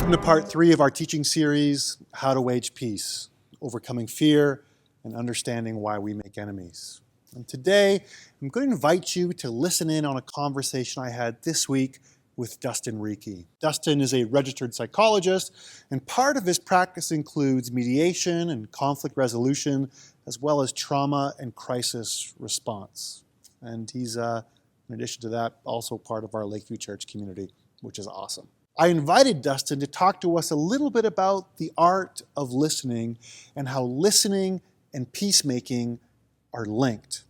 Welcome to part 3 of our teaching series, How to Wage Peace, Overcoming Fear and Understanding Why We Make Enemies. And today, I'm going to invite you to listen in on a conversation I had this week with Dustin Reiki. Dustin is a registered psychologist, and part of his practice includes mediation and conflict resolution, as well as trauma and crisis response. And he's, in addition to that, also part of our Lakeview Church community, which is awesome. I invited Dustin to talk to us a little bit about the art of listening and how listening and peacemaking are linked.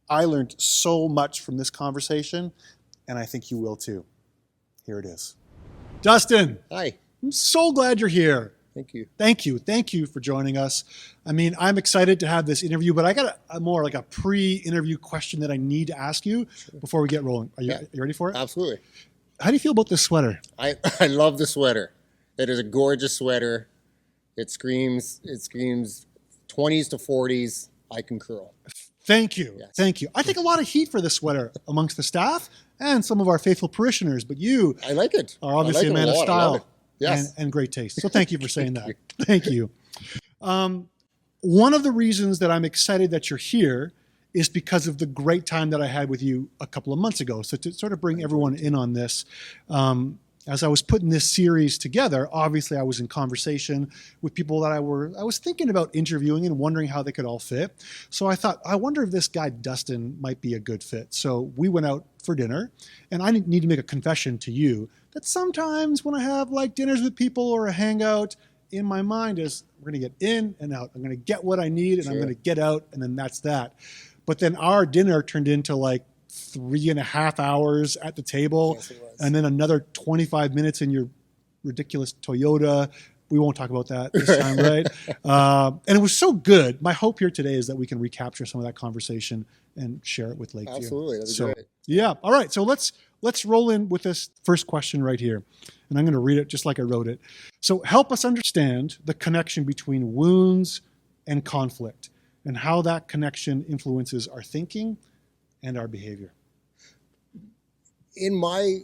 I learned so much from this conversation, and I think you will too. Here it is. Dustin. Hi. I'm so glad you're here. Thank you. Thank you. Thank you for joining us. I mean, I'm excited to have this interview, but I got a more like a pre-interview question that I need to ask you before we get rolling. Are you ready for it? Absolutely. How do you feel about this sweater? I love the sweater. It is a gorgeous sweater. It screams 20s to 40s. I concur. Thank you. Yes. Thank you. I take a lot of heat for this sweater amongst the staff and some of our faithful parishioners, but you I like it. are obviously a man of style and great taste. So thank you for saying that. Thank you. One of the reasons that I'm excited that you're here is because of the great time that I had with you a couple of months ago. So to sort of bring everyone in on this, as I was putting this series together, obviously I was in conversation with people that I was thinking about interviewing and wondering how they could all fit. So I thought, I wonder if this guy Dustin might be a good fit. So we went out for dinner, and I need to make a confession to you that sometimes when I have like dinners with people or a hangout, in my mind is we're going to get in and out. I'm going to get what I need and I'm going to get out, and then that's that. But then our dinner turned into like 3.5 hours at the table, yes, and then another 25 minutes in your ridiculous Toyota. We won't talk about that this time, right? And it was so good. My hope here today is that we can recapture some of that conversation and share it with Lakeview. Absolutely, that'd be great. Yeah. All right. So let's roll in with this first question right here, and I'm going to read it just like I wrote it. So help us understand the connection between wounds and conflict, and how that connection influences our thinking and our behavior. In my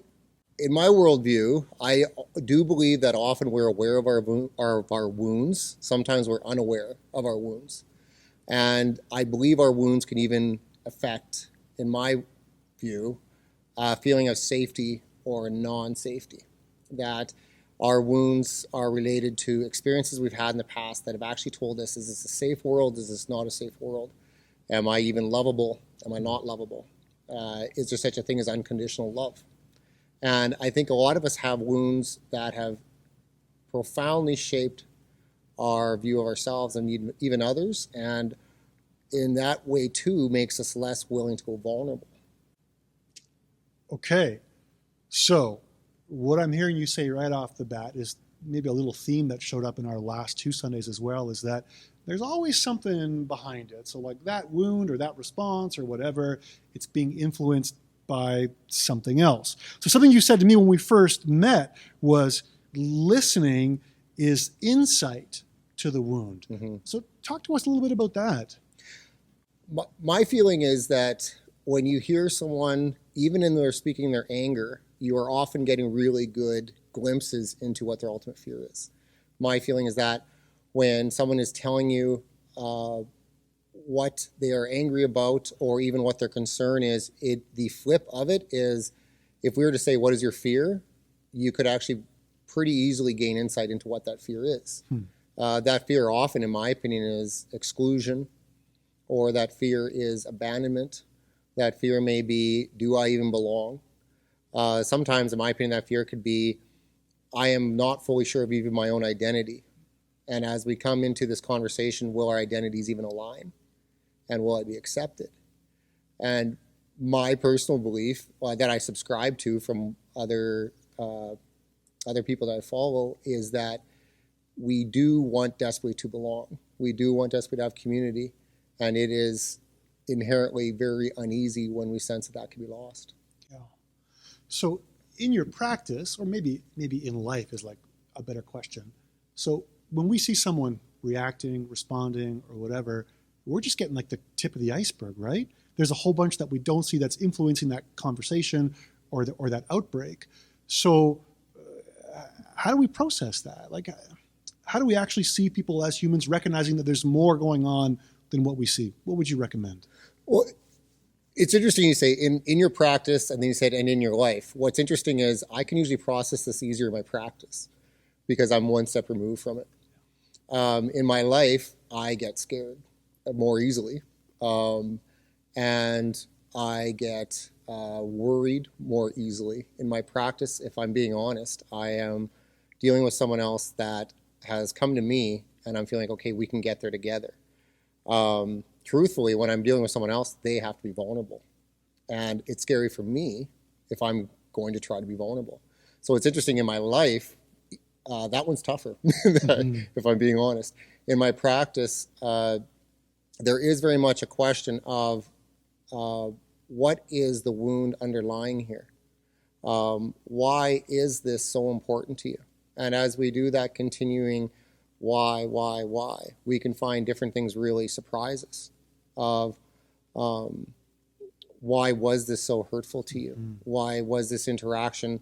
worldview, I do believe that often we're aware of our wounds. Sometimes we're unaware of our wounds. And I believe our wounds can even affect, in my view, a feeling of safety or non-safety. That our wounds are related to experiences we've had in the past that have actually told us, is this a safe world? Is this not a safe world? Am I even lovable? Am I not lovable? Is there such a thing as unconditional love? And I think a lot of us have wounds that have profoundly shaped our view of ourselves and even others, and in that way too makes us less willing to go vulnerable. Okay, so what I'm hearing you say right off the bat is maybe a little theme that showed up in our last 2 Sundays as well, is that there's always something behind it. So like that wound or that response or whatever, it's being influenced by something else. So something you said to me when we first met was listening is insight to the wound. Mm-hmm. So talk to us a little bit about that. My feeling is that when you hear someone, even in their speaking their anger, you are often getting really good glimpses into what their ultimate fear is. My feeling is that when someone is telling you what they are angry about or even what their concern is, the flip of it is, if we were to say, what is your fear? You could actually pretty easily gain insight into what that fear is. That fear often, in my opinion, is exclusion, or that fear is abandonment. That fear may be, do I even belong? Sometimes, in my opinion, that fear could be, I am not fully sure of even my own identity. And as we come into this conversation, will our identities even align? And will it be accepted? And my personal belief that I subscribe to from other people that I follow is that we do want desperately to belong. We do want desperately to have community. And it is inherently very uneasy when we sense that can be lost. Yeah. So in your practice, or maybe in life is like a better question. So when we see someone reacting, responding, or whatever, we're just getting like the tip of the iceberg, right? There's a whole bunch that we don't see that's influencing that conversation or that outbreak. So how do we process that? Like, how do we actually see people as humans, recognizing that there's more going on than what we see? What would you recommend? Well, it's interesting you say in your practice, and then you said, and in your life. What's interesting is I can usually process this easier in my practice because I'm one step removed from it. In my life, I get scared more easily, and I get worried more easily. In my practice, if I'm being honest, I am dealing with someone else that has come to me, and I'm feeling, okay, we can get there together. Truthfully, when I'm dealing with someone else, they have to be vulnerable. And it's scary for me if I'm going to try to be vulnerable. So it's interesting in my life, that one's tougher, if I'm being honest. In my practice, there is very much a question of what is the wound underlying here? Why is this so important to you? And as we do that continuing why, we can find different things really surprise us of why was this so hurtful to you? Why was this interaction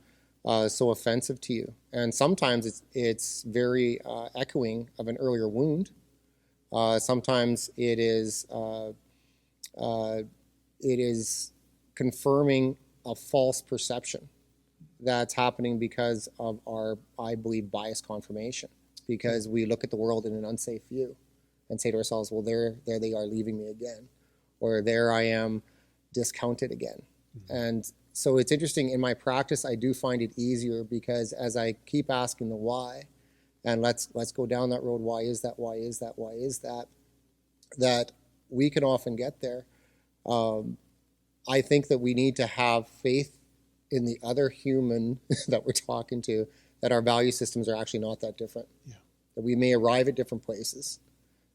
so offensive to you? And sometimes it's very echoing of an earlier wound. Sometimes it is confirming a false perception that's happening because of our, I believe, bias confirmation. Because we look at the world in an unsafe view and say to ourselves, well, there they are leaving me again, or there I am discounted again. And so it's interesting, in my practice, I do find it easier because as I keep asking the why, and let's go down that road, why is that, that we can often get there. I think that we need to have faith in the other human that we're talking to, that our value systems are actually not that different. Yeah. That we may arrive at different places,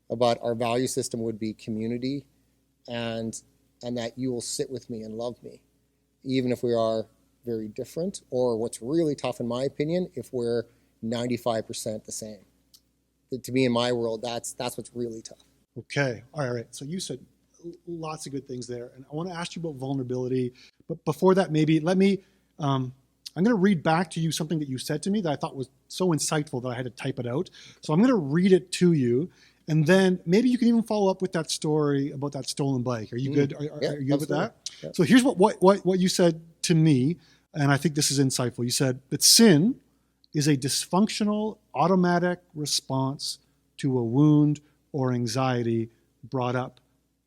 but our value system would be community, and that you will sit with me and love me, even if we are very different, or what's really tough in my opinion, if we're 95% the same. To me, in my world, that's what's really tough. Okay. All right. So you said lots of good things there, and I want to ask you about vulnerability. But before that, maybe let me, I'm going to read back to you something that you said to me that I thought was so insightful that I had to type it out. So I'm going to read it to you, and then maybe you can even follow up with that story about that stolen bike. Are you good? Are you good with that? Yeah. So here's what you said to me, and I think this is insightful. You said that sin is a dysfunctional automatic response to a wound or anxiety brought up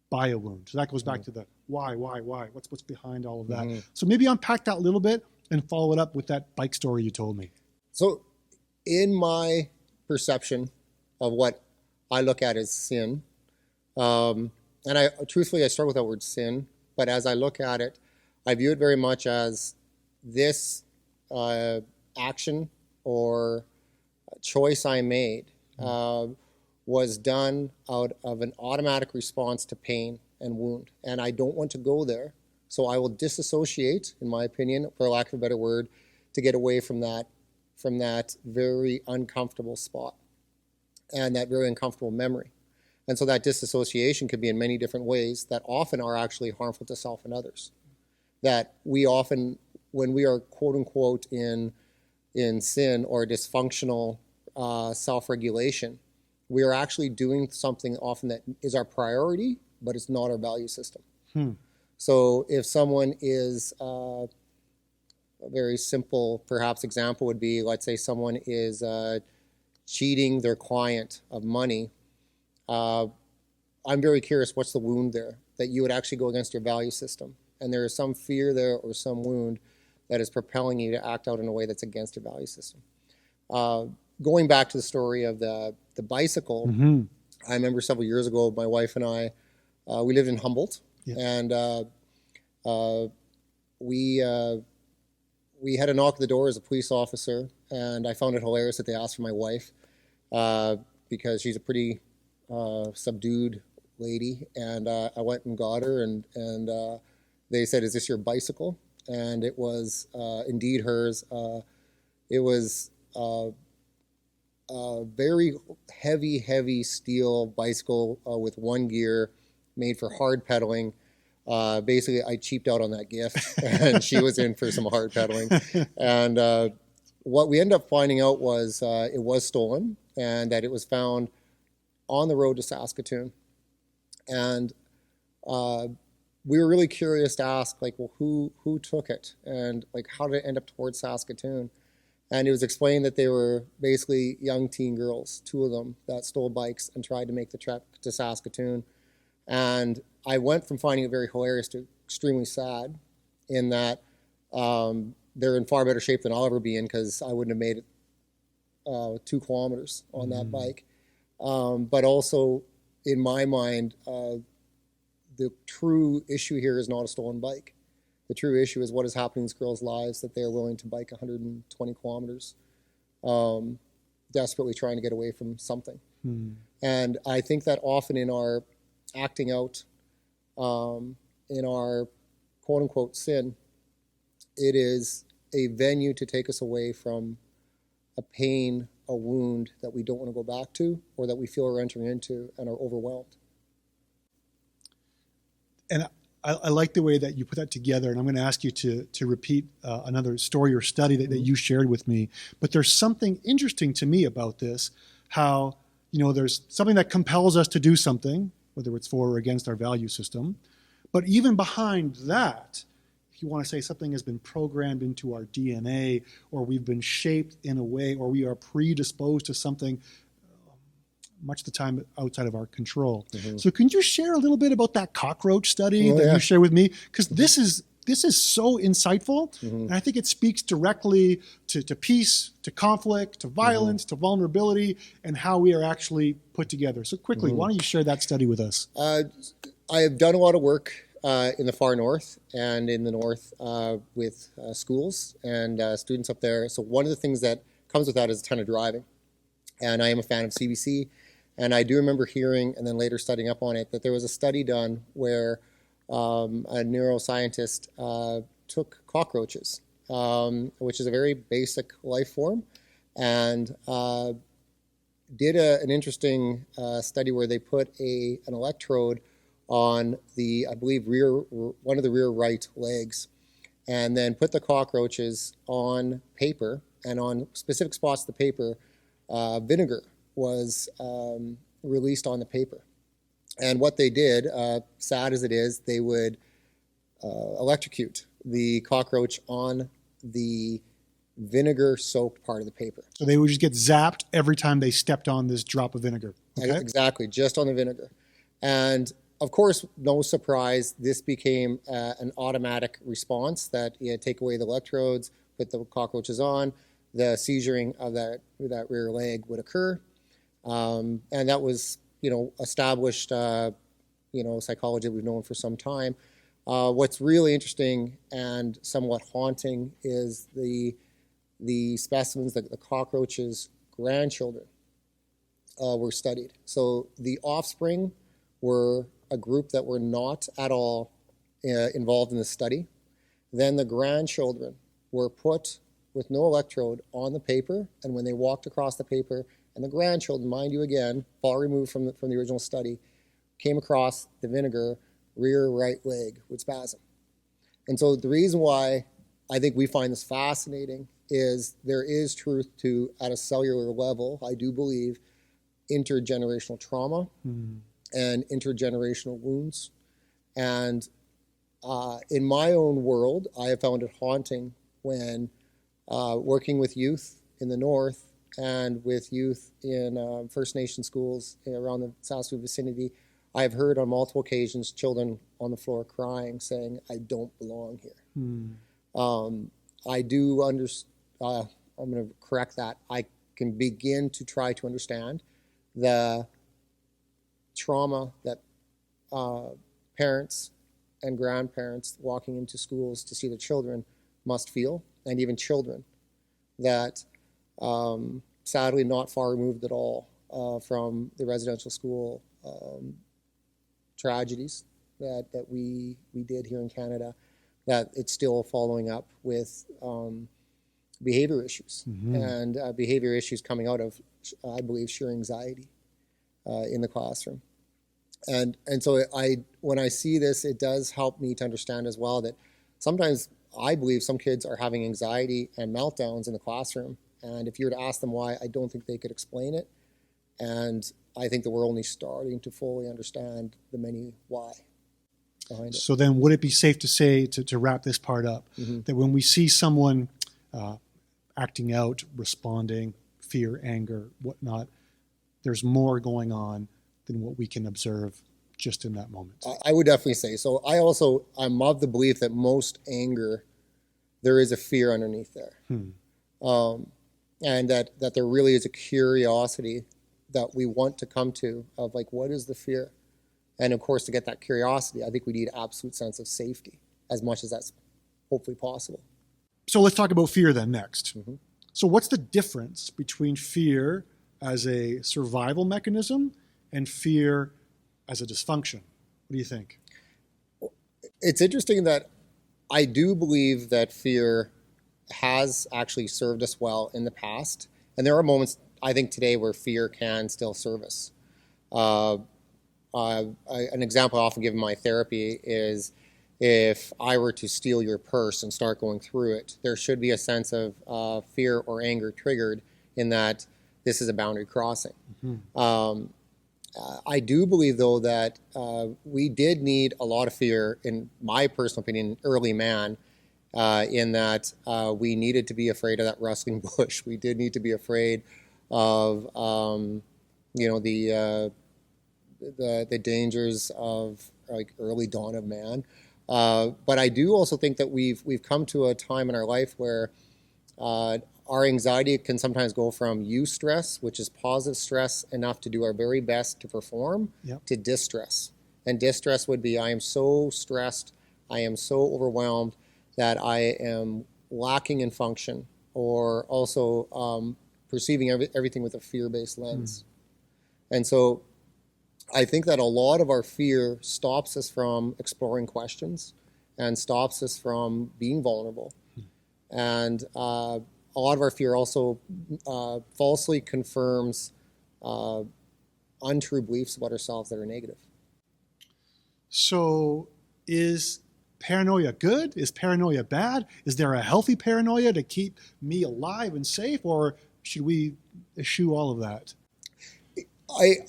by a wound. So that goes back to the why, what's behind all of that. So maybe unpack that a little bit and follow it up with that bike story you told me. So in my perception of what I look at as sin, and I truthfully, I start with that word sin, but as I look at it, I view it very much as this action or choice I made was done out of an automatic response to pain and wound. And I don't want to go there. So I will disassociate, in my opinion, for lack of a better word, to get away from that very uncomfortable spot and that very uncomfortable memory. And so that disassociation could be in many different ways that often are actually harmful to self and others. That we often, when we are quote unquote in sin or dysfunctional self-regulation, we are actually doing something often that is our priority, but it's not our value system. So if someone is, a very simple perhaps example would be, let's say someone is cheating their client of money, I'm very curious, what's the wound there that you would actually go against your value system? And there is some fear there or some wound that is propelling you to act out in a way that's against your value system. Going back to the story of the bicycle, I remember several years ago, my wife and I, we lived in Humboldt, and we had a knock at the door as a police officer, and I found it hilarious that they asked for my wife because she's a pretty subdued lady, and I went and got her, and they said, "Is this your bicycle?" And it was indeed hers. It was a very heavy steel bicycle with one gear, made for hard pedaling. Basically, I cheaped out on that gift, and she was in for some hard pedaling. And what we ended up finding out was it was stolen, and that it was found on the road to Saskatoon. And we were really curious to ask, like, well, who took it, and like, how did it end up towards Saskatoon? And it was explained that they were basically young teen girls, two of them, that stole bikes and tried to make the trek to Saskatoon. And I went from finding it very hilarious to extremely sad, in that they're in far better shape than I'll ever be in, because I wouldn't have made it 2 kilometers on that bike. But also, in my mind, the true issue here is not a stolen bike. The true issue is what is happening in these girls' lives, that they are willing to bike 120 kilometers, desperately trying to get away from something. And I think that often in our acting out, in our quote-unquote sin, it is a venue to take us away from a pain, a wound that we don't want to go back to, or that we feel we're entering into and are overwhelmed. And I like the way that you put that together, and I'm going to ask you to repeat another story or study that you shared with me. But there's something interesting to me about this, how, there's something that compels us to do something, whether it's for or against our value system. But even behind that, if you want to say something has been programmed into our DNA, or we've been shaped in a way, or we are predisposed to something much of the time outside of our control. So can you share a little bit about that cockroach study that you shared with me? Because this is so insightful, and I think it speaks directly to peace, to conflict, to violence, to vulnerability, and how we are actually put together. So quickly, why don't you share that study with us? I have done a lot of work in the far north and in the north with schools and students up there. So one of the things that comes with that is a ton of driving. And I am a fan of CBC. And I do remember hearing, and then later studying up on it, that there was a study done where a neuroscientist took cockroaches, which is a very basic life form, and did an interesting study where they put an electrode on the, I believe, one of the rear right legs, and then put the cockroaches on paper, and on specific spots of the paper, vinegar was released on the paper. And what they did, sad as it is, they would electrocute the cockroach on the vinegar-soaked part of the paper. So they would just get zapped every time they stepped on this drop of vinegar. Okay? Exactly, just on the vinegar. And of course, no surprise, this became an automatic response that you take away the electrodes, put the cockroaches on, the seizuring of that rear leg would occur. And that was, established, psychology that we've known for some time. What's really interesting and somewhat haunting is the specimens that the cockroaches' grandchildren were studied. So the offspring were a group that were not at all involved in the study. Then the grandchildren were put with no electrode on the paper, and when they walked across the paper, and the grandchildren, mind you again, far removed from the original study, came across the vinegar, rear right leg would spasm. And so the reason why I think we find this fascinating is there is truth to, at a cellular level, I do believe, intergenerational trauma and intergenerational wounds. And in my own world, I have found it haunting when working with youth in the north and with youth in First Nation schools around the Saskatoon vicinity, I've heard on multiple occasions children on the floor crying, saying, "I don't belong here." I do understand, I'm going to correct that. I can begin to try to understand the trauma that parents and grandparents walking into schools to see their children must feel, and even children that sadly not far removed at all from the residential school tragedies that we did here in Canada, that it's still following up with behavior issues and behavior issues coming out of, I believe, sheer anxiety in the classroom. And so when I see this, it does help me to understand as well that sometimes I believe some kids are having anxiety and meltdowns in the classroom. And if you were to ask them why, I don't think they could explain it. And I think that we're only starting to fully understand the many why behind it. So then would it be safe to say, to wrap this part up, that when we see someone acting out, responding, fear, anger, whatnot, there's more going on than what we can observe just in that moment? I would definitely say so. I'm of the belief that most anger, there is a fear underneath there. And that there really is a curiosity that we want to come to of like, what is the fear? And of course, to get that curiosity, I think we need absolute sense of safety as much as that's hopefully possible. So let's talk about fear then next. So what's the difference between fear as a survival mechanism and fear as a dysfunction? What do you think? It's interesting that I do believe that fear has actually served us well in the past. And there are moments, I think, today where fear can still serve us. An example I often give in my therapy is if I were to steal your purse and start going through it, there should be a sense of fear or anger triggered in that this is a boundary crossing. I do believe, though, that we did need a lot of fear, in my personal opinion, early man, in that we needed to be afraid of that rustling bush. We did need to be afraid of, the dangers of like early dawn of man. But I do also think that we've come to a time in our life where our anxiety can sometimes go from eustress, which is positive stress enough to do our very best to perform, to distress. And distress would be, I am so stressed, I am so overwhelmed that I am lacking in function, or also perceiving everything with a fear-based lens. And so I think that a lot of our fear stops us from exploring questions and stops us from being vulnerable. And a lot of our fear also falsely confirms untrue beliefs about ourselves that are negative. So is paranoia good? Is paranoia bad? Is there a healthy paranoia to keep me alive and safe, or should we eschew all of that?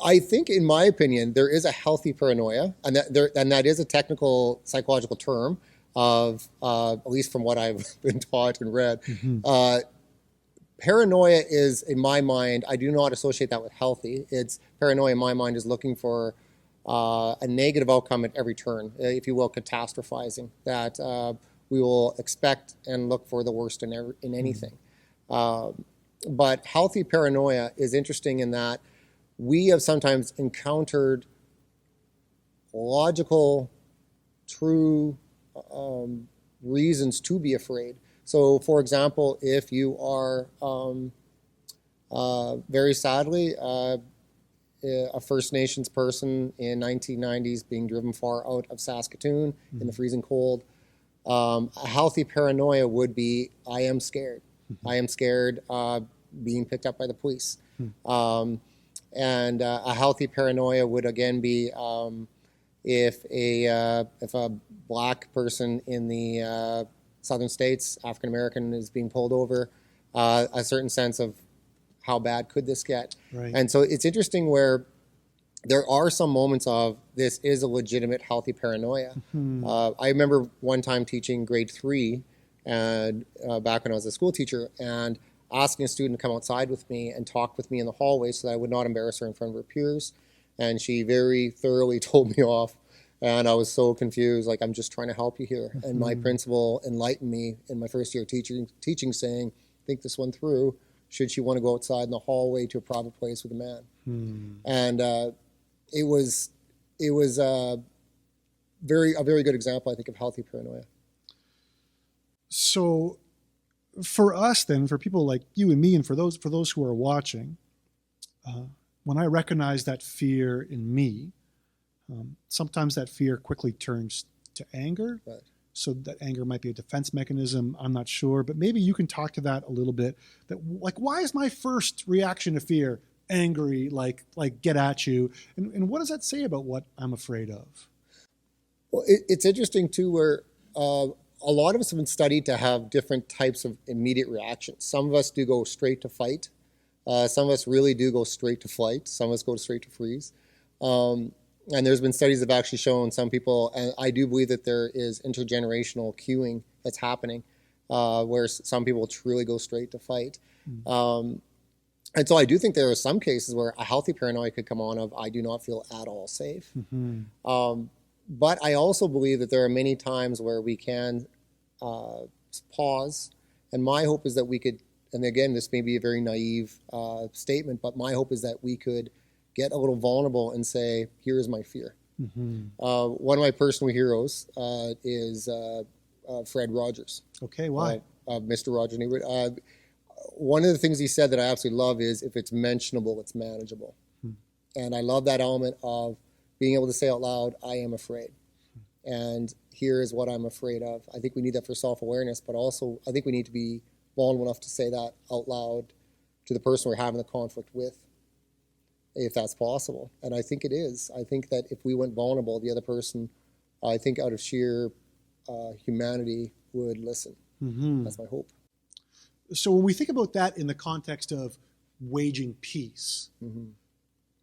I think, in my opinion, there is a healthy paranoia, and that is a technical psychological term of, at least from what I've been taught and read. Paranoia is, in my mind, I do not associate that with healthy. It's paranoia, in my mind, is looking for a negative outcome at every turn, if you will, catastrophizing, that we will expect and look for the worst in anything. But healthy paranoia is interesting in that we have sometimes encountered logical, true reasons to be afraid. So, for example, if you are very sadly a First Nations person in 1990s being driven far out of Saskatoon in the freezing cold, a healthy paranoia would be, I am scared. I am scared being picked up by the police. And a healthy paranoia would again be if a black person in the southern states, African American, is being pulled over, a certain sense of how bad could this get. Right. And so it's interesting where there are some moments of this is a legitimate healthy paranoia. I remember one time teaching grade 3 and back when I was a school teacher, and asking a student to come outside with me and talk with me in the hallway so that I would not embarrass her in front of her peers. And she very thoroughly told me off. And I was so confused, like, I'm just trying to help you here. And my principal enlightened me in my first year of teaching, saying, think this one through. Should she want to go outside in the hallway to a private place with a man? And it was a very good example, I think, of healthy paranoia. So for us then, for people like you and me, and for those who are watching, when I recognize that fear in me, sometimes that fear quickly turns to anger. Right. So that anger might be a defense mechanism. I'm not sure, but maybe you can talk to that a little bit. That, like, why is my first reaction to fear angry, like get at you? And what does that say about what I'm afraid of? Well, it's interesting too, where a a lot of us have been studied to have different types of immediate reactions. Some of us do go straight to fight. Some of us really do go straight to flight. Some of us go straight to freeze. And there's been studies that have actually shown some people, and I do believe that there is intergenerational cueing that's happening, where some people truly go straight to fight. And so I do think there are some cases where a healthy paranoia could come on of, I do not feel at all safe. But I also believe that there are many times where we can pause. And my hope is that we could, and again, this may be a very naive statement, but my hope is that we could get a little vulnerable and say, here is my fear. One of my personal heroes is Fred Rogers. Okay, why? Mr. Rogers' neighborhood. One of the things he said that I absolutely love is, if it's mentionable, it's manageable. And I love that element of being able to say out loud, I am afraid. And here is what I'm afraid of. I think we need that for self-awareness, but also I think we need to be vulnerable enough to say that out loud to the person we're having the conflict with, if that's possible. And I think it is. I think that if we went vulnerable, the other person, I think out of sheer humanity, would listen. That's my hope. So when we think about that in the context of waging peace,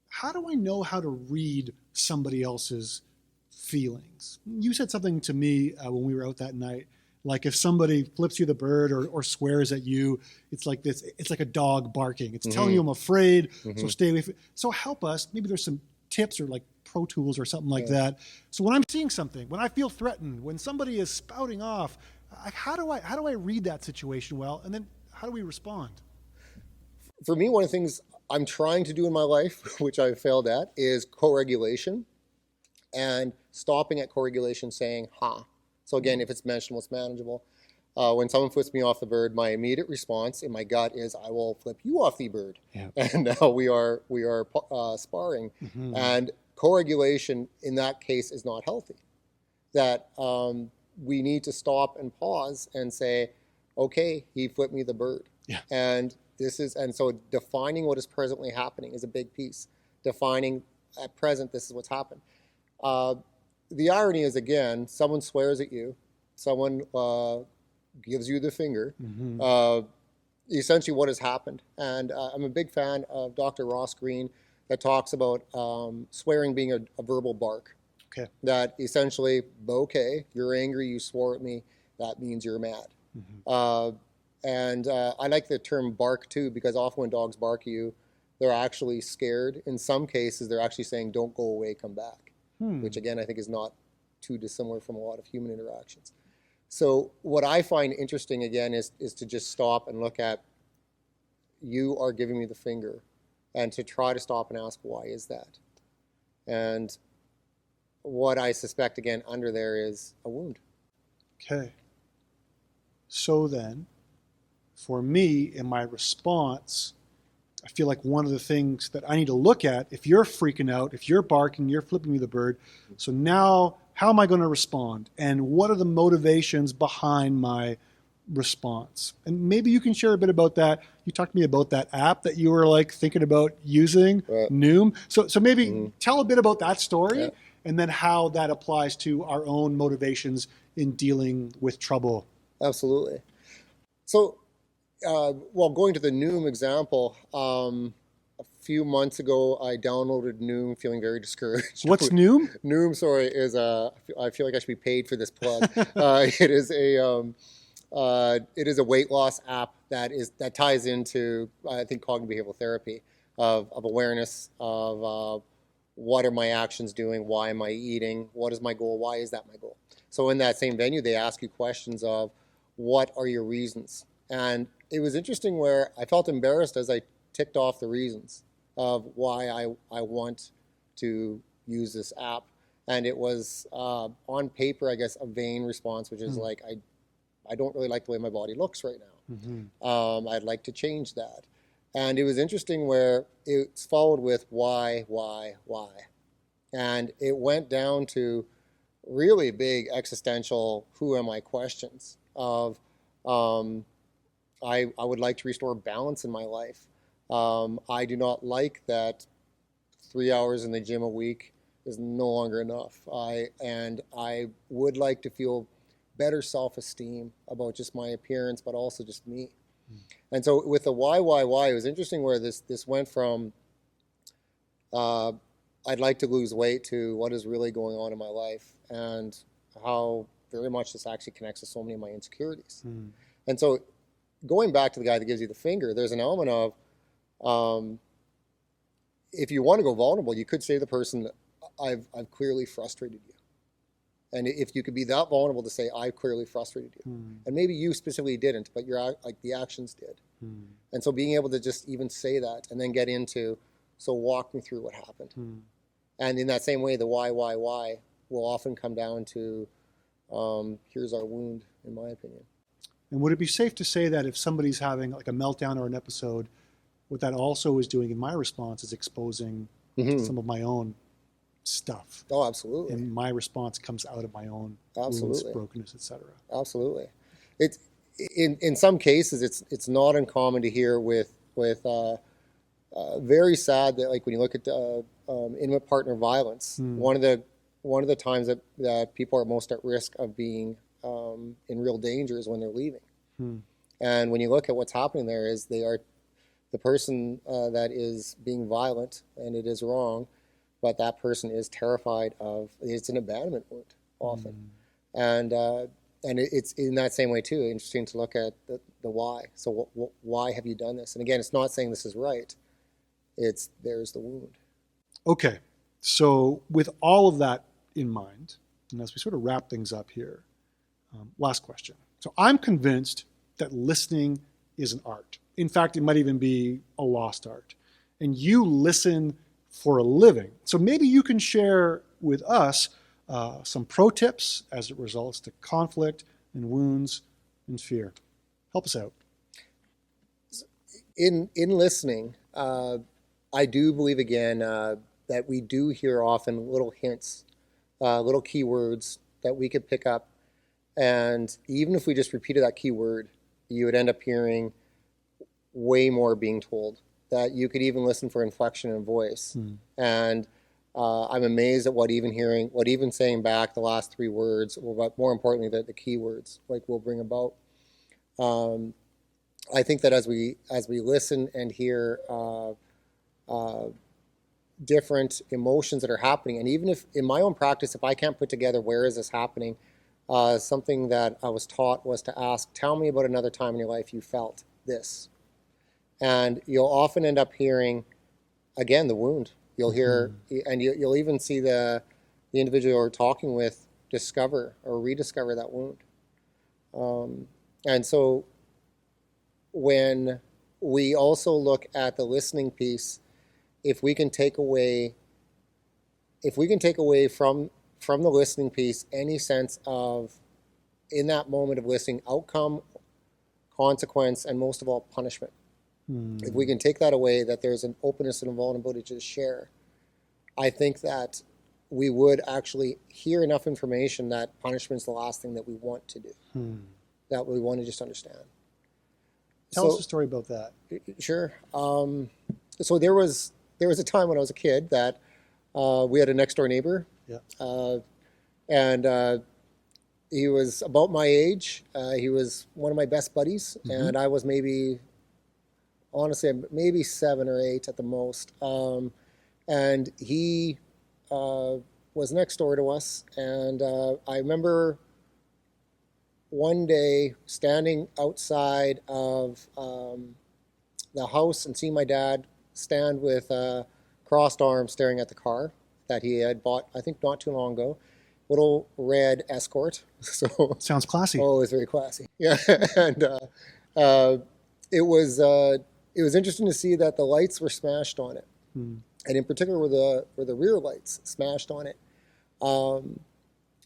how do I know how to read somebody else's feelings? You said something to me when we were out that night, like if somebody flips you the bird or swears at you, it's like this. It's like a dog barking. It's telling you I'm afraid, so stay away. So help us. Maybe there's some tips or like Pro Tools or something like that. So when I'm seeing something, when I feel threatened, when somebody is spouting off, how do I read that situation well, and then how do we respond? For me, one of the things I'm trying to do in my life, which I've failed at, is co-regulation, and stopping at co-regulation saying, ha. So again, if it's mentionable, it's manageable. When someone flips me off the bird, my immediate response in my gut is, I will flip you off the bird. And now we are sparring. And co-regulation in that case is not healthy. That we need to stop and pause and say, okay, he flipped me the bird. And so defining what is presently happening is a big piece. Defining at present, this is what's happened. The irony is, again, someone swears at you, someone gives you the finger, essentially what has happened. And I'm a big fan of Dr. Ross Greene that talks about swearing being a verbal bark. That essentially, okay, you're angry, you swore at me, that means you're mad. And I like the term bark too, because often when dogs bark at you, they're actually scared. In some cases, they're actually saying, don't go away, come back. Which again, I think is not too dissimilar from a lot of human interactions. So what I find interesting again is to just stop and look at, you are giving me the finger, and to try to stop and ask, why is that? And what I suspect again under there is a wound. Okay. So then, for me, in my response, I feel like one of the things that I need to look at, if you're freaking out, if you're barking, you're flipping me the bird, so now how am I going to respond? And what are the motivations behind my response? And maybe you can share a bit about that. You talked to me about that app that you were like thinking about using, Noom. So maybe tell a bit about that story and then how that applies to our own motivations in dealing with trouble. Absolutely. So, going to the Noom example, a few months ago, I downloaded Noom feeling very discouraged. What's Noom? Noom, sorry, is I feel like I should be paid for this plug. It is a weight loss app that ties into, I think, cognitive behavioral therapy of awareness of what are my actions doing, why am I eating, what is my goal, why is that my goal? So in that same venue, they ask you questions of, what are your reasons? And it was interesting where I felt embarrassed as I ticked off the reasons of why I want to use this app. And it was on paper, I guess, a vain response, which is like, I don't really like the way my body looks right now. I'd like to change that. And it was interesting where it's followed with why. And it went down to really big existential who am I questions of I would like to restore balance in my life. I do not like that 3 hours in the gym a week is no longer enough. I would like to feel better self-esteem about just my appearance, but also just me. And so with the why, it was interesting where this went from I'd like to lose weight to what is really going on in my life, and how very much this actually connects to so many of my insecurities. And so going back to the guy that gives you the finger, there's an element of if you want to go vulnerable, you could say to the person, I've clearly frustrated you. And if you could be that vulnerable to say, I clearly frustrated you. And maybe you specifically didn't, but the actions did. And so being able to just even say that and then get into, so walk me through what happened. And in that same way, the why will often come down to, here's our wound, in my opinion. And would it be safe to say that if somebody's having like a meltdown or an episode, what that also is doing in my response is exposing some of my own stuff? Oh, absolutely. And my response comes out of my own wounds, brokenness, etc. Absolutely. It's in some cases it's not uncommon to hear with very sad that, like, when you look at intimate partner violence, one of the times that people are most at risk of being in real danger is when they're leaving. And when you look at what's happening there, is they are the person that is being violent, and it is wrong, but that person is terrified of, it's an abandonment wound often. And it's in that same way too, interesting to look at the why. So why have you done this? And again, it's not saying this is right. There's the wound. Okay. So with all of that in mind, and as we sort of wrap things up here, last question. So I'm convinced that listening is an art. In fact, it might even be a lost art. And you listen for a living. So maybe you can share with us some pro tips as it results to conflict and wounds and fear. Help us out. In listening, I do believe, again, that we do hear often little hints, little keywords that we could pick up. And even if we just repeated that keyword, you would end up hearing way more being told. That you could even listen for inflection in voice. And I'm amazed at what even saying back the last three words, but more importantly, the keywords, like, will bring about. I think that as we listen and hear different emotions that are happening, and even if in my own practice, if I can't put together where is this happening, something that I was taught was to ask, tell me about another time in your life you felt this. And you'll often end up hearing, again, the wound. You'll hear, and you'll even see the individual you're talking with discover or rediscover that wound. And so when we also look at the listening piece, if we can take away from the listening piece any sense of, in that moment of listening, outcome, consequence, and most of all, punishment. If we can take that away, that there's an openness and a vulnerability to share, I think that we would actually hear enough information that punishment is the last thing that we want to do, that we want to just understand. Tell us a story about that. Sure. So there was a time when I was a kid that we had a next door neighbor, and he was about my age. He was one of my best buddies, and I was honestly, maybe 7 or 8 at the most. And he was next door to us. And I remember one day standing outside of the house and seeing my dad stand with crossed arms staring at the car that he had bought, I think, not too long ago. Little red Escort. So sounds classy. Oh, it was very classy. Yeah. And it was interesting to see that the lights were smashed on it, and in particular were the rear lights smashed on it.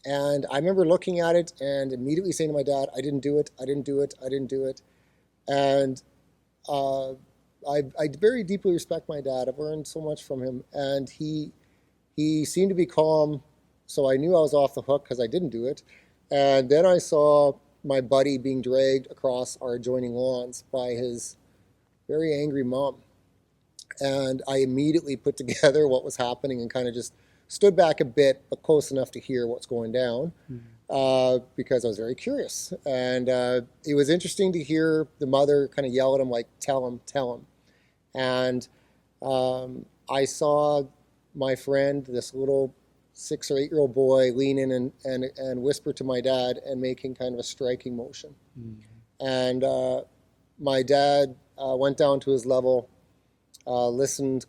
And I remember looking at it and immediately saying to my dad, "I didn't do it. I didn't do it. I didn't do it." And I very deeply respect my dad. I've learned so much from him, and he seemed to be calm. So I knew I was off the hook because I didn't do it. And then I saw my buddy being dragged across our adjoining lawns by his very angry mom. And I immediately put together what was happening and kind of just stood back a bit, but close enough to hear what's going down. because I was very curious. And it was interesting to hear the mother kind of yell at him, like, tell him, tell him. And I saw my friend, this little 6 or 8 year old boy, lean in and whisper to my dad and making kind of a striking motion. And my dad went down to his level, listened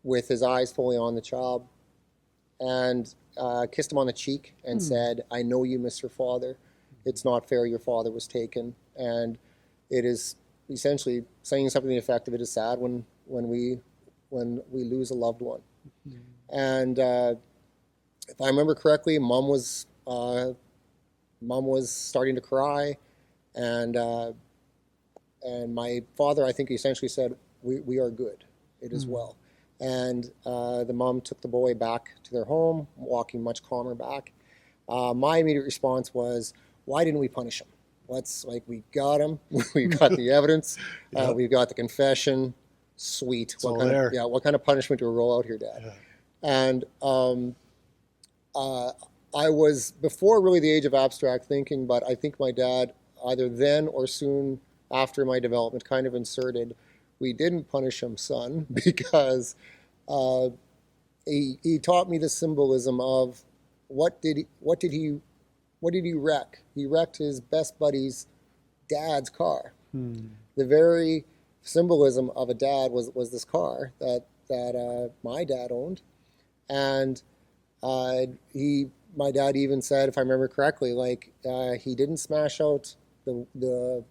with his eyes fully on the child, and kissed him on the cheek and said, "I know you miss your father. It's not fair your father was taken." And it is essentially saying something to the effect of, it is sad when we lose a loved one. And if I remember correctly, mom was starting to cry, and my father, I think, essentially said, we are good. It is well. And the mom took the boy back to their home, walking much calmer back. My immediate response was, why didn't we punish him? We got him. We got the evidence. Yep. We've got the confession. Sweet. What kind of punishment do we roll out here, Dad? Yeah. And I was before really the age of abstract thinking, but I think my dad, either then or soon after my development, kind of inserted, we didn't punish him, son, because he taught me the symbolism of what did he wreck? He wrecked his best buddy's dad's car. The very symbolism of a dad was this car that my dad owned, and my dad even said, if I remember correctly, he didn't smash out the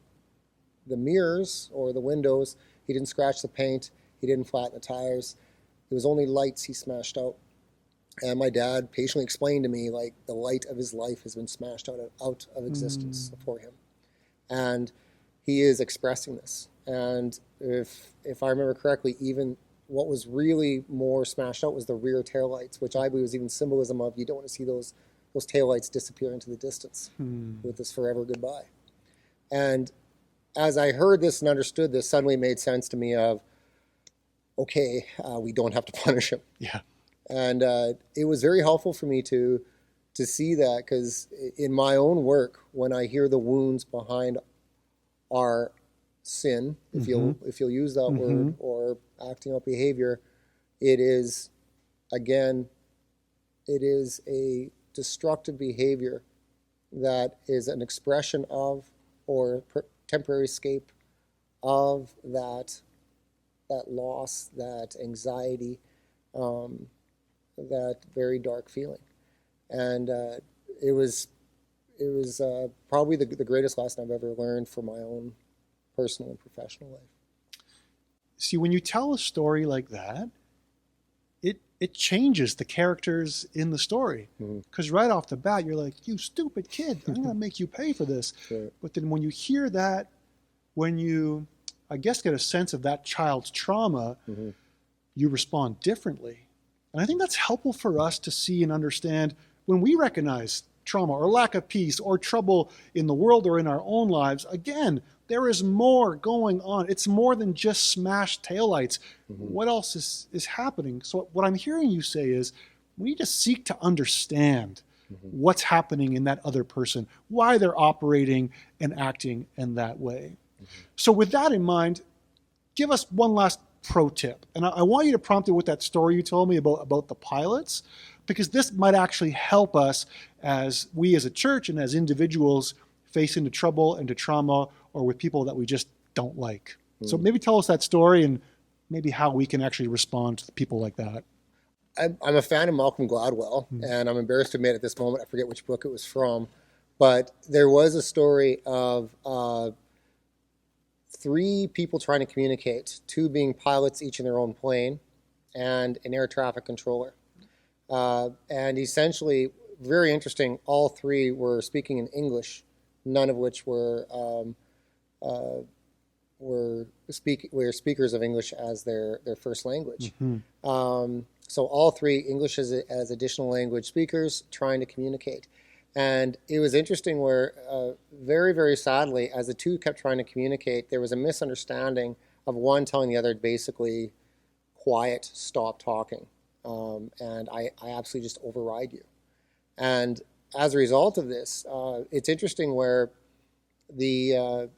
mirrors or the windows. He didn't scratch the paint. He didn't flatten the tires. It was only lights he smashed out. And my dad patiently explained to me, the light of his life has been smashed out of existence for him. And he is expressing this. And if I remember correctly, even what was really more smashed out was the rear taillights, which I believe was even symbolism of, you don't want to see those taillights disappear into the distance with this forever goodbye. And as I heard this and understood this, suddenly it made sense to me of, okay, we don't have to punish him. Yeah. And it was very helpful for me to see that, because in my own work, when I hear the wounds behind our sin, if you'll use that word, or acting out behavior, it is a destructive behavior that is an expression of, or temporary escape of that loss, that anxiety, that very dark feeling. And it was probably the greatest lesson I've ever learned for my own personal and professional life. See, when you tell a story like that, it changes the characters in the story. Because right off the bat, you're like, you stupid kid, I'm going to make you pay for this. Sure. But then when you hear that, when you, I guess, get a sense of that child's trauma, you respond differently. And I think that's helpful for us to see and understand when we recognize trauma or lack of peace or trouble in the world or in our own lives. Again, there is more going on. It's more than just smashed taillights. What else is happening? So what I'm hearing you say is we need to seek to understand what's happening in that other person, why they're operating and acting in that way. So with that in mind, give us one last pro tip. And I want you to prompt it with that story you told me about the pilots, because this might actually help us as we as a church and as individuals face into trouble and to trauma, or with people that we just don't like. So maybe tell us that story and maybe how we can actually respond to people like that. I'm a fan of Malcolm Gladwell, and I'm embarrassed to admit at this moment, I forget which book it was from, but there was a story of 3 people trying to communicate, 2 being pilots, each in their own plane, and an air traffic controller. And essentially, very interesting, all 3 were speaking in English, none of which were speakers of English as their first language. So all 3 English as additional language speakers trying to communicate. And it was interesting where, very, very sadly, as the 2 kept trying to communicate, there was a misunderstanding of one telling the other basically, quiet, stop talking. And I absolutely just override you. And as a result of this, it's interesting where the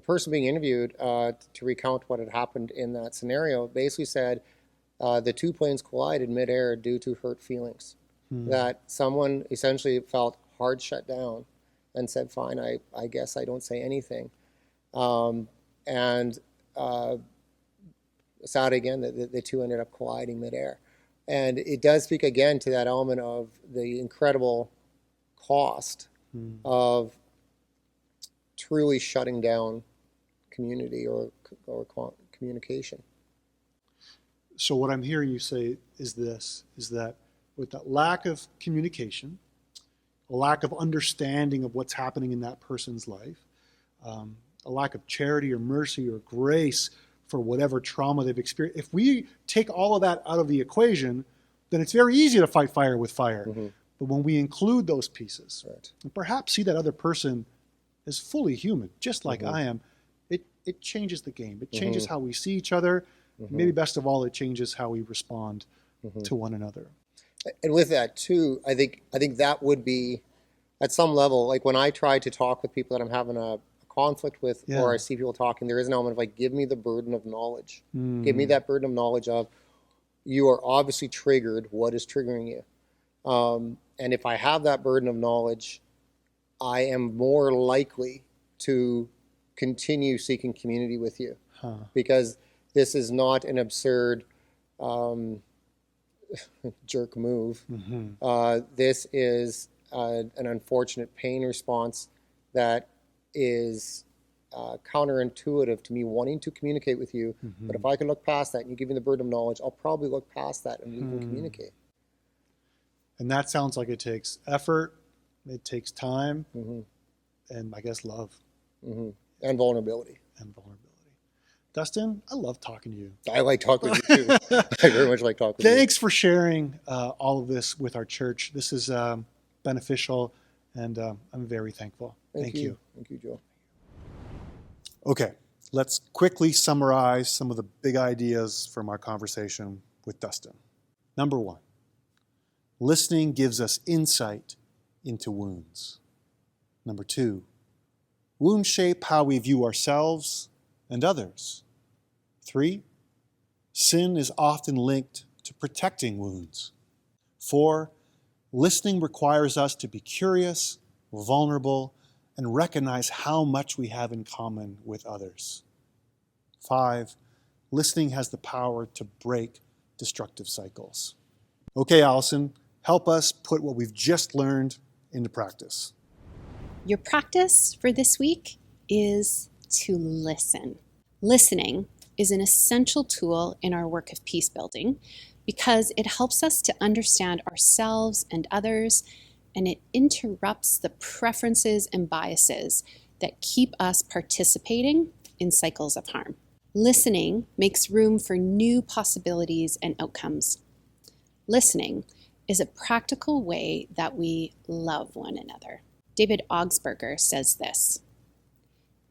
person being interviewed to recount what had happened in that scenario basically said the two planes collided midair due to hurt feelings. That someone essentially felt hard shut down and said, fine, I guess I don't say anything. And sad again that the two ended up colliding midair. And it does speak again to that element of the incredible cost of truly shutting down community or communication. So what I'm hearing you say is that with that lack of communication, a lack of understanding of what's happening in that person's life, a lack of charity or mercy or grace for whatever trauma they've experienced, if we take all of that out of the equation, then it's very easy to fight fire with fire. But when we include those pieces, and perhaps see that other person is fully human, just like I am, it changes the game. It changes how we see each other. Maybe best of all, it changes how we respond to one another. And with that too, I think that would be, at some level, like when I try to talk with people that I'm having a conflict with, or I see people talking, there is an element of like, give me the burden of knowledge. Give me that burden of knowledge of, you are obviously triggered. What is triggering you? And if I have that burden of knowledge, I am more likely to continue seeking community with you, because this is not an absurd jerk move. This is an unfortunate pain response that is counterintuitive to me wanting to communicate with you. But if I can look past that and you give me the burden of knowledge, I'll probably look past that and we can communicate. And that sounds like it takes effort, it takes time, and I guess love. And vulnerability. Dustin, I love talking to you. I like talking with you too. I very much like talking with you. Thanks for sharing all of this with our church. This is beneficial, and I'm very thankful. Thank you. Thank you, Joe. Okay, let's quickly summarize some of the big ideas from our conversation with Dustin. Number one, listening gives us insight into wounds. Number two, wounds shape how we view ourselves and others. 3, sin is often linked to protecting wounds. 4, listening requires us to be curious, vulnerable, and recognize how much we have in common with others. 5, listening has the power to break destructive cycles. Okay, Allison, help us put what we've just learned into practice. Your practice for this week is to listen. Listening is an essential tool in our work of peace building because it helps us to understand ourselves and others, and it interrupts the preferences and biases that keep us participating in cycles of harm. Listening makes room for new possibilities and outcomes. Listening is a practical way that we love one another. David Augsburger says this: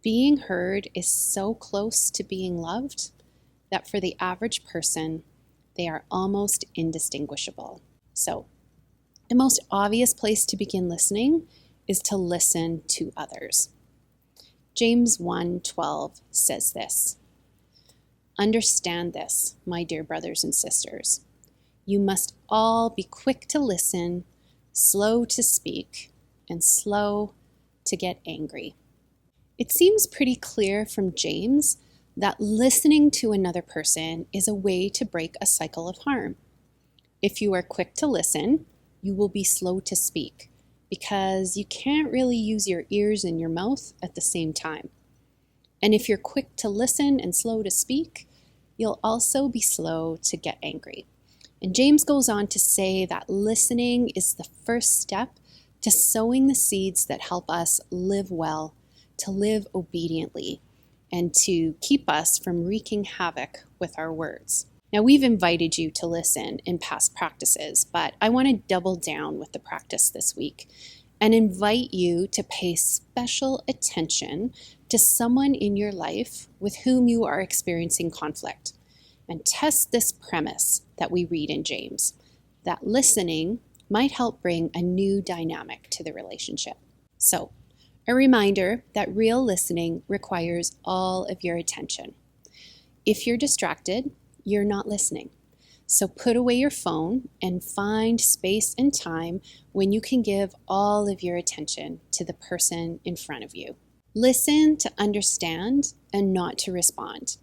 being heard is so close to being loved that for the average person, they are almost indistinguishable. So, the most obvious place to begin listening is to listen to others. James 1:12 says this: understand this, my dear brothers and sisters. You must all be quick to listen, slow to speak, and slow to get angry. It seems pretty clear from James that listening to another person is a way to break a cycle of harm. If you are quick to listen, you will be slow to speak because you can't really use your ears and your mouth at the same time. And if you're quick to listen and slow to speak, you'll also be slow to get angry. And James goes on to say that listening is the first step to sowing the seeds that help us live well, to live obediently, and to keep us from wreaking havoc with our words. Now, we've invited you to listen in past practices, but I want to double down with the practice this week and invite you to pay special attention to someone in your life with whom you are experiencing conflict, and test this premise that we read in James, that listening might help bring a new dynamic to the relationship. So, a reminder that real listening requires all of your attention. If you're distracted, you're not listening. So put away your phone and find space and time when you can give all of your attention to the person in front of you. Listen to understand and not to respond.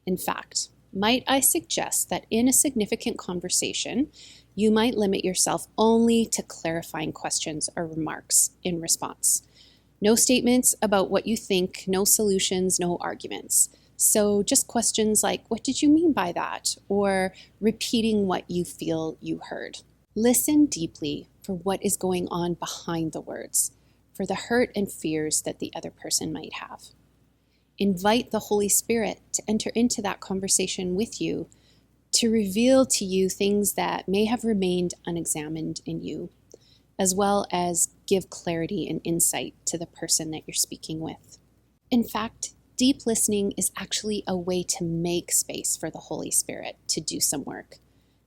In fact, might I suggest that in a significant conversation, you might limit yourself only to clarifying questions or remarks in response. No statements about what you think, no solutions, no arguments. So just questions like, what did you mean by that? Or repeating what you feel you heard. Listen deeply for what is going on behind the words, for the hurt and fears that the other person might have. Invite the Holy Spirit to enter into that conversation with you, to reveal to you things that may have remained unexamined in you, as well as give clarity and insight to the person that you're speaking with. In fact, deep listening is actually a way to make space for the Holy Spirit to do some work.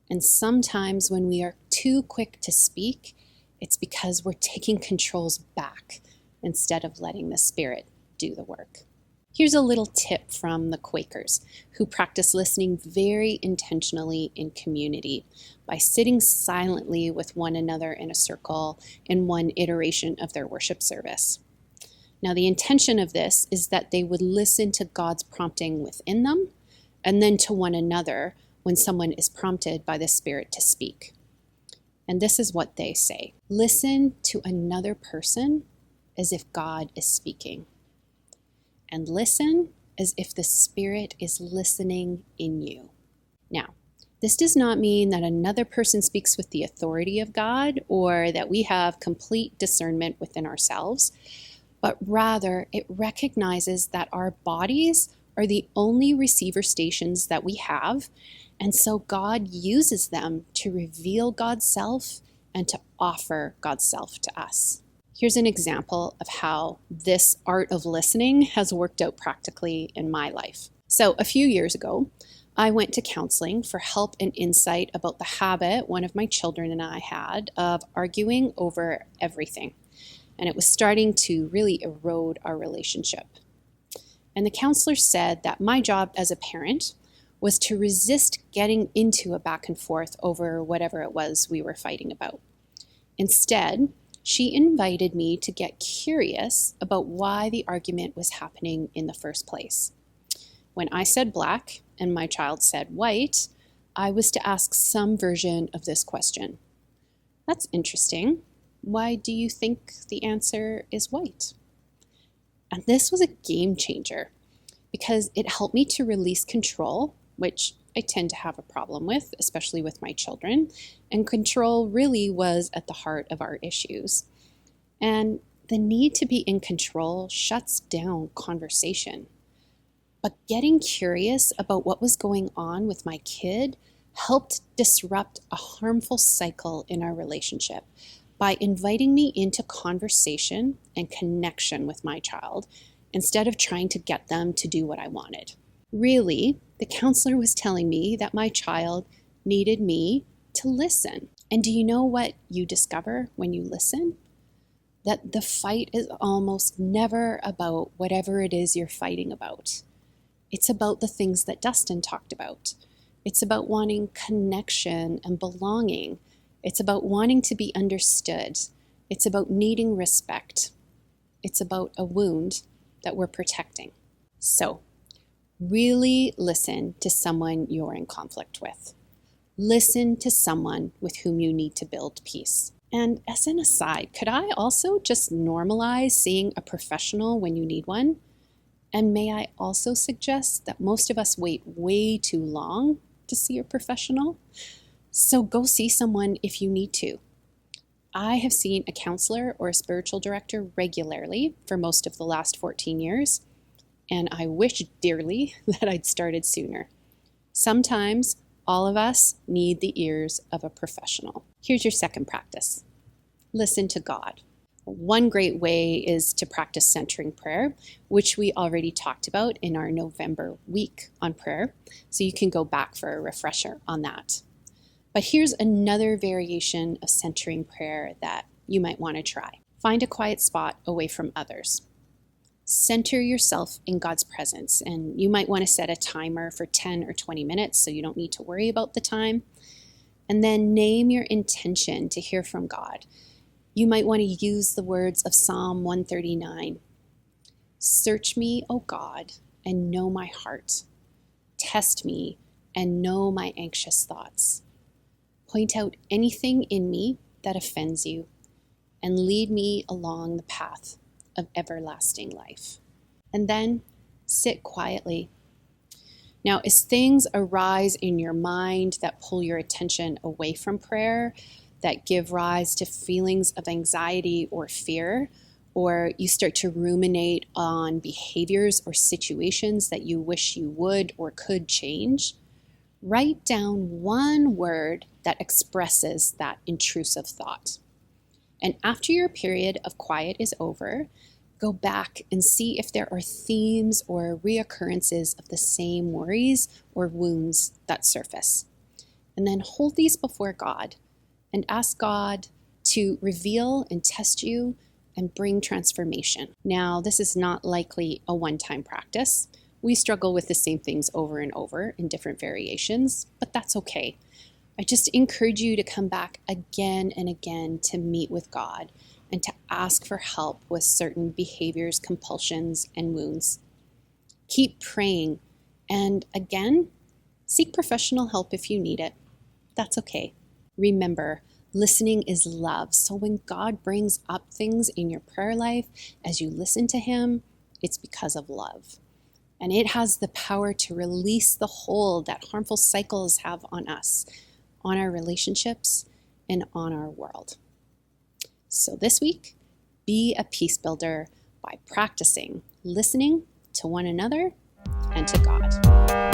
And sometimes when we are too quick to speak, it's because we're taking controls back instead of letting the Spirit do the work. Here's a little tip from the Quakers, who practice listening very intentionally in community by sitting silently with one another in a circle in one iteration of their worship service. Now, the intention of this is that they would listen to God's prompting within them and then to one another when someone is prompted by the Spirit to speak. And this is what they say: listen to another person as if God is speaking, and listen as if the Spirit is listening in you. Now, this does not mean that another person speaks with the authority of God or that we have complete discernment within ourselves, but rather it recognizes that our bodies are the only receiver stations that we have, and so God uses them to reveal God's self and to offer God's self to us. Here's an example of how this art of listening has worked out practically in my life. So a few years ago, I went to counseling for help and insight about the habit one of my children and I had of arguing over everything. And it was starting to really erode our relationship. And the counselor said that my job as a parent was to resist getting into a back and forth over whatever it was we were fighting about. Instead, she invited me to get curious about why the argument was happening in the first place. When I said black and my child said white, I was to ask some version of this question. That's interesting. Why do you think the answer is white? And this was a game changer because it helped me to release control, which I tend to have a problem with, especially with my children. And control really was at the heart of our issues. And the need to be in control shuts down conversation. But getting curious about what was going on with my kid helped disrupt a harmful cycle in our relationship by inviting me into conversation and connection with my child instead of trying to get them to do what I wanted. Really, the counselor was telling me that my child needed me to listen. And do you know what you discover when you listen? That the fight is almost never about whatever it is you're fighting about. It's about the things that Dustin talked about. It's about wanting connection and belonging. It's about wanting to be understood. It's about needing respect. It's about a wound that we're protecting. So, really listen to someone you're in conflict with. Listen to someone with whom you need to build peace. And as an aside, could I also just normalize seeing a professional when you need one? And may I also suggest that most of us wait way too long to see a professional? So go see someone if you need to. I have seen a counselor or a spiritual director regularly for most of the last 14 years, and I wish dearly that I'd started sooner. Sometimes all of us need the ears of a professional. Here's your second practice. Listen to God. One great way is to practice centering prayer, which we already talked about in our November week on prayer, so you can go back for a refresher on that. But here's another variation of centering prayer that you might want to try. Find a quiet spot away from others. Center yourself in God's presence, and you might want to set a timer for 10 or 20 minutes so you don't need to worry about the time. And then name your intention to hear from God. You might want to use the words of Psalm 139. Search me, O God, and know my heart. Test me and know my anxious thoughts. Point out anything in me that offends you, and lead me along the path of everlasting life. And then sit quietly. Now, as things arise in your mind that pull your attention away from prayer, that give rise to feelings of anxiety or fear, or you start to ruminate on behaviors or situations that you wish you would or could change, write down one word that expresses that intrusive thought. And after your period of quiet is over, go back and see if there are themes or reoccurrences of the same worries or wounds that surface. And then hold these before God and ask God to reveal and test you and bring transformation. Now, this is not likely a one-time practice. We struggle with the same things over and over in different variations, but that's okay. I just encourage you to come back again and again to meet with God and to ask for help with certain behaviors, compulsions, and wounds. Keep praying, and again, seek professional help if you need it. That's okay. Remember, listening is love. So when God brings up things in your prayer life, as you listen to Him, it's because of love. And it has the power to release the hold that harmful cycles have on us, on our relationships, and on our world. So this week, be a peace builder by practicing listening to one another and to God.